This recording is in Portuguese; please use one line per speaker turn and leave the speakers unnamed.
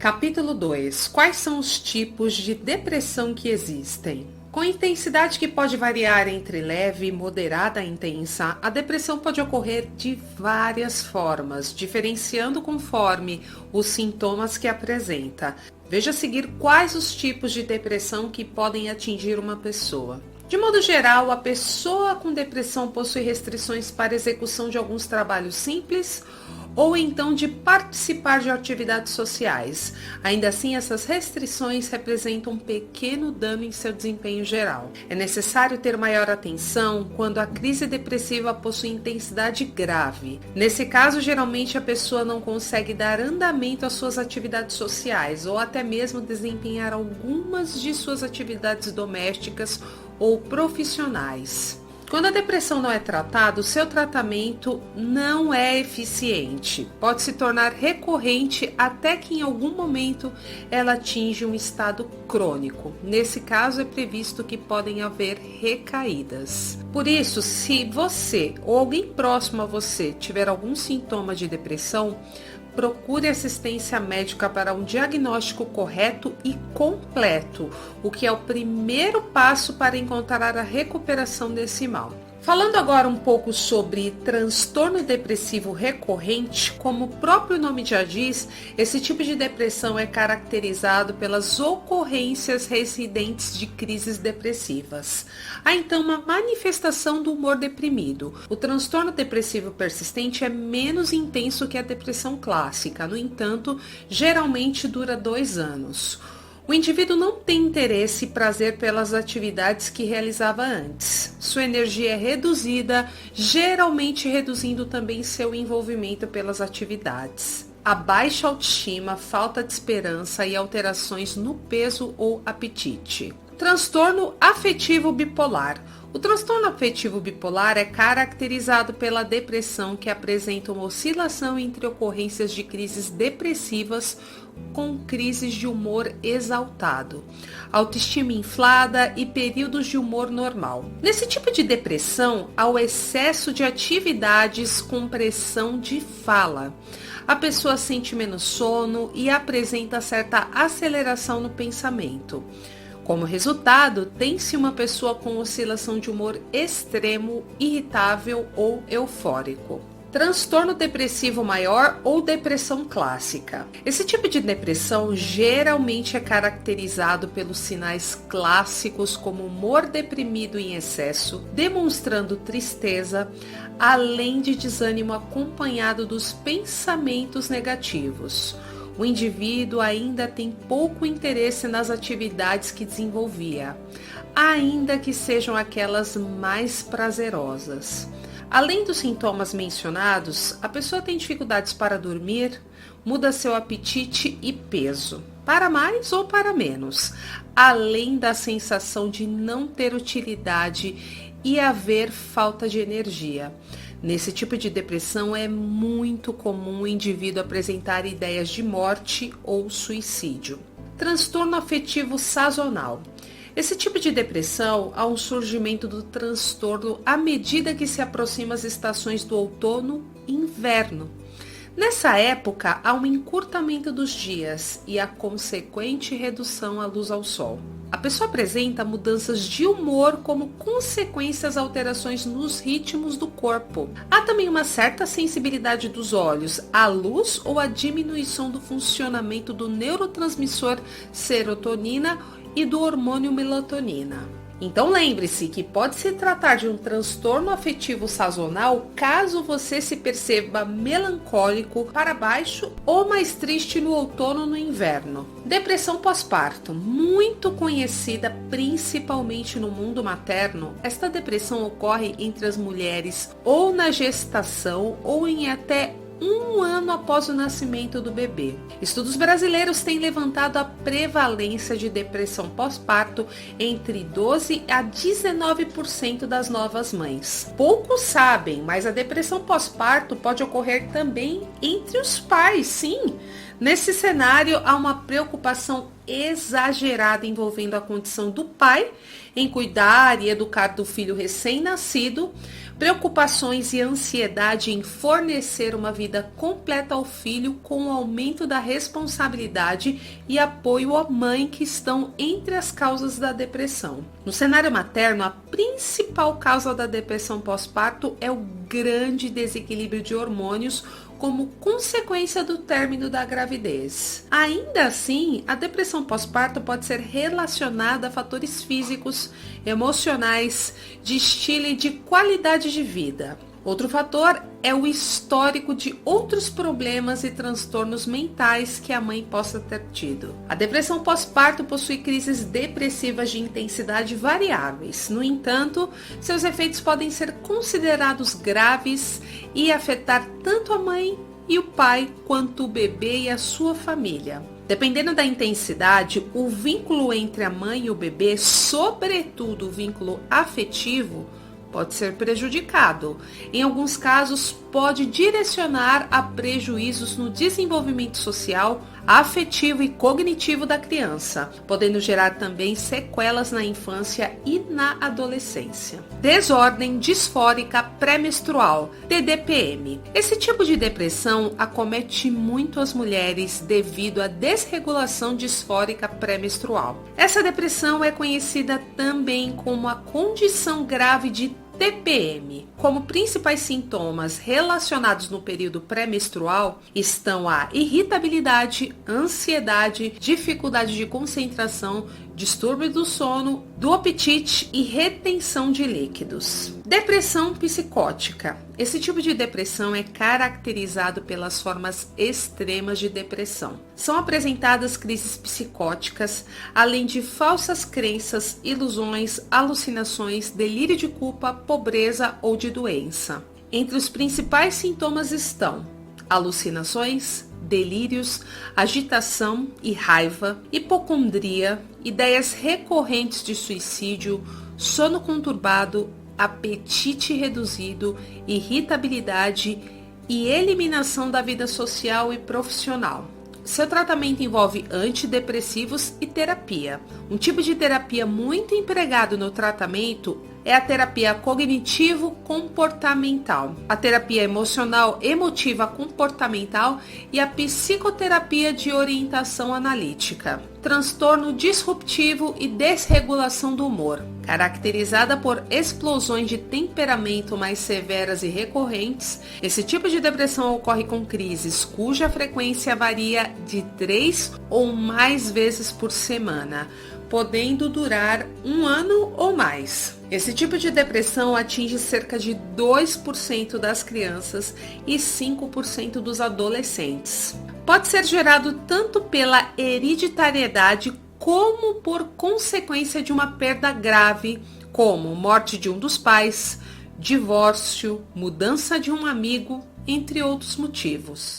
Capítulo 2. Quais são os tipos de depressão que existem? Com intensidade que pode variar entre leve, moderada e intensa, a depressão pode ocorrer de várias formas, diferenciando conforme os sintomas que apresenta. Veja a seguir quais os tipos de depressão que podem atingir uma pessoa. De modo geral, a pessoa com depressão possui restrições para a execução de alguns trabalhos simples ou então de participar de atividades sociais. Ainda assim, essas restrições representam um pequeno dano em seu desempenho geral. É necessário ter maior atenção quando a crise depressiva possui intensidade grave. Nesse caso, geralmente a pessoa não consegue dar andamento às suas atividades sociais ou até mesmo desempenhar algumas de suas atividades domésticas ou profissionais. Quando a depressão não é tratada, o seu tratamento não é eficiente. Pode se tornar recorrente até que em algum momento ela atinge um estado crônico. Nesse caso, é previsto que podem haver recaídas. Por isso, se você ou alguém próximo a você tiver algum sintoma de depressão, procure assistência médica para um diagnóstico correto e completo, o que é o primeiro passo para encontrar a recuperação desse mal. Falando agora um pouco sobre transtorno depressivo recorrente, como o próprio nome já diz, esse tipo de depressão é caracterizado pelas ocorrências residentes de crises depressivas. Há então uma manifestação do humor deprimido. O transtorno depressivo persistente é menos intenso que a depressão clássica, no entanto, geralmente dura 2 anos. O indivíduo não tem interesse e prazer pelas atividades que realizava antes. Sua energia é reduzida, geralmente reduzindo também seu envolvimento pelas atividades. A baixa autoestima, falta de esperança e alterações no peso ou apetite. Transtorno afetivo bipolar. O transtorno afetivo bipolar é caracterizado pela depressão que apresenta uma oscilação entre ocorrências de crises depressivas com crises de humor exaltado, autoestima inflada e períodos de humor normal. Nesse tipo de depressão, há o excesso de atividades com pressão de fala. A pessoa sente menos sono e apresenta certa aceleração no pensamento. Como resultado, tem-se uma pessoa com oscilação de humor extremo, irritável ou eufórico. Transtorno depressivo maior ou depressão clássica. Esse tipo de depressão geralmente é caracterizado pelos sinais clássicos como humor deprimido em excesso, demonstrando tristeza, além de desânimo acompanhado dos pensamentos negativos. O indivíduo ainda tem pouco interesse nas atividades que desenvolvia, ainda que sejam aquelas mais prazerosas. Além dos sintomas mencionados, a pessoa tem dificuldades para dormir, muda seu apetite e peso, para mais ou para menos, além da sensação de não ter utilidade e haver falta de energia. Nesse tipo de depressão é muito comum o indivíduo apresentar ideias de morte ou suicídio. Transtorno afetivo sazonal. Esse tipo de depressão há um surgimento do transtorno à medida que se aproximam as estações do outono e inverno. Nessa época, há um encurtamento dos dias e a consequente redução à luz ao sol. A pessoa apresenta mudanças de humor como consequência das alterações nos ritmos do corpo. Há também uma certa sensibilidade dos olhos à luz ou à diminuição do funcionamento do neurotransmissor serotonina e do hormônio melatonina. Então lembre-se que pode se tratar de um transtorno afetivo sazonal caso você se perceba melancólico, para baixo ou mais triste no outono ou no inverno. Depressão pós-parto, muito conhecida principalmente no mundo materno, esta depressão ocorre entre as mulheres ou na gestação ou em até 1 ano após o nascimento do bebê. Estudos brasileiros têm levantado a prevalência de depressão pós-parto entre 12% a 19% das novas mães. Poucos sabem, mas a depressão pós-parto pode ocorrer também entre os pais, sim. Nesse cenário, há uma preocupação exagerada envolvendo a condição do pai em cuidar e educar do filho recém-nascido, preocupações e ansiedade em fornecer uma vida completa ao filho com o aumento da responsabilidade e apoio à mãe, que estão entre as causas da depressão. No cenário materno, a principal causa da depressão pós-parto é o grande desequilíbrio de hormônios como consequência do término da gravidez. Ainda assim, a depressão pós-parto pode ser relacionada a fatores físicos, emocionais, de estilo e de qualidade de vida. Outro fator é o histórico de outros problemas e transtornos mentais que a mãe possa ter tido. A depressão pós-parto possui crises depressivas de intensidade variáveis. No entanto, seus efeitos podem ser considerados graves e afetar tanto a mãe e o pai quanto o bebê e a sua família. Dependendo da intensidade, o vínculo entre a mãe e o bebê, sobretudo o vínculo afetivo, pode ser prejudicado. Em alguns casos, pode direcionar a prejuízos no desenvolvimento social, afetivo e cognitivo da criança, podendo gerar também sequelas na infância e na adolescência. Desordem disfórica pré-menstrual, TDPM. Esse tipo de depressão acomete muito as mulheres devido à desregulação disfórica pré-menstrual. Essa depressão é conhecida também como a condição grave de TPM. Como principais sintomas relacionados no período pré-menstrual estão a irritabilidade, ansiedade, dificuldade de concentração, distúrbio do sono, do apetite e retenção de líquidos. Depressão psicótica. Esse tipo de depressão é caracterizado pelas formas extremas de depressão. São apresentadas crises psicóticas, além de falsas crenças, ilusões, alucinações, delírio de culpa, pobreza ou de doença. Entre os principais sintomas estão alucinações, delírios, agitação e raiva, hipocondria, ideias recorrentes de suicídio, sono conturbado, apetite reduzido, irritabilidade e eliminação da vida social e profissional. Seu tratamento envolve antidepressivos e terapia. Um tipo de terapia muito empregado no tratamento é a terapia cognitivo-comportamental, a terapia emocional, emotiva, comportamental e a psicoterapia de orientação analítica. Transtorno disruptivo e desregulação do humor, caracterizada por explosões de temperamento mais severas e recorrentes. Esse tipo de depressão ocorre com crises cuja frequência varia de 3 ou mais vezes por semana, podendo durar 1 ano ou mais. Esse tipo de depressão atinge cerca de 2% das crianças e 5% dos adolescentes. Pode ser gerado tanto pela hereditariedade como por consequência de uma perda grave, como morte de um dos pais, divórcio, mudança de um amigo, entre outros motivos.